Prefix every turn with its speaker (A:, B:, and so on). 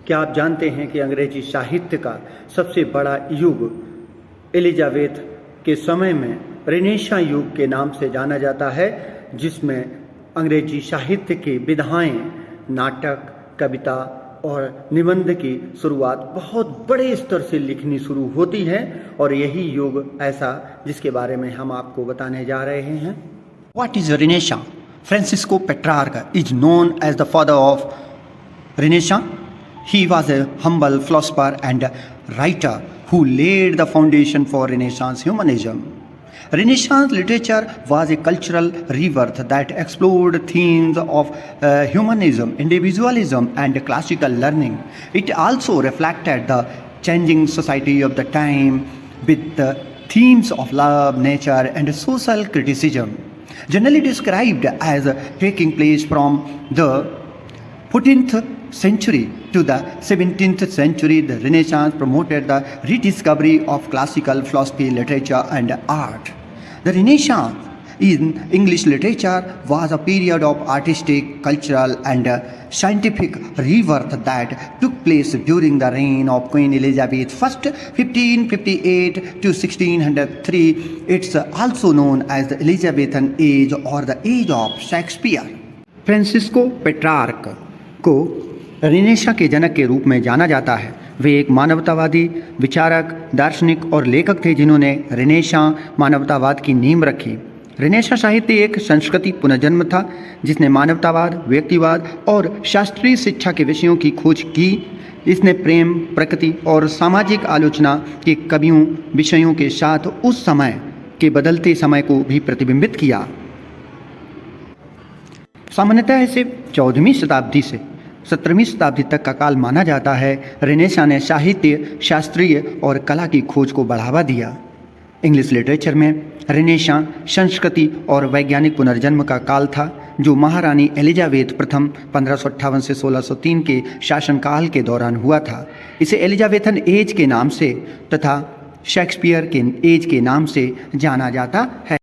A: क्या आप जानते हैं कि अंग्रेजी साहित्य का सबसे बड़ा युग एलिजाबेथ के समय में रेनेसां युग के नाम से जाना जाता है, जिसमें अंग्रेजी साहित्य की विधाएं, नाटक, कविता और निबंध की शुरुआत बहुत बड़े स्तर से लिखनी शुरू होती है। और यही युग ऐसा जिसके बारे में हम आपको बताने जा रहे हैं।
B: What is Renaissance? Francisco Petrarca is known as the father of Renaissance. He was a humble philosopher and writer who laid the foundation for Renaissance humanism. Renaissance literature was a cultural rebirth that explored themes of humanism, individualism, and classical learning. It also reflected the changing society of the time with the themes of love, nature, and social criticism. Generally described as taking place from the 14th century to the 17th century, the Renaissance promoted the rediscovery of classical philosophy, literature, and art. The Renaissance in English literature was a period of artistic, cultural, and scientific rebirth that took place during the reign of Queen Elizabeth I, 1558 to 1603. It's also known as the Elizabethan Age or the Age of Shakespeare.
A: Francisco Petrarch को renaissance के जनक के रूप में जाना जाता है। वे एक मानवतावादी विचारक, दार्शनिक और लेखक थे जिन्होंने रेनेसां मानवतावाद की नींव रखी। रेनेसां साहित्य एक संस्कृति पुनर्जन्म था जिसने मानवतावाद, व्यक्तिवाद और शास्त्रीय शिक्षा के विषयों की खोज की। इसने प्रेम, प्रकृति और सामाजिक आलोचना के कवियों विषयों के साथ उस समय के बदलते समय को भी प्रतिबिंबित किया। सामान्यतः इसे 14वीं शताब्दी से 17वीं शताब्दी तक का काल माना जाता है। रेनेसां ने साहित्य, शास्त्रीय और कला की खोज को बढ़ावा दिया। इंग्लिश लिटरेचर में रेनेसां संस्कृति और वैज्ञानिक पुनर्जन्म का काल था जो महारानी एलिजाबेथ प्रथम 1558 से 1603 के शासनकाल के दौरान हुआ था। इसे एलिजाबेथन एज के नाम से तथा शेक्सपियर के एज के नाम से जाना जाता है।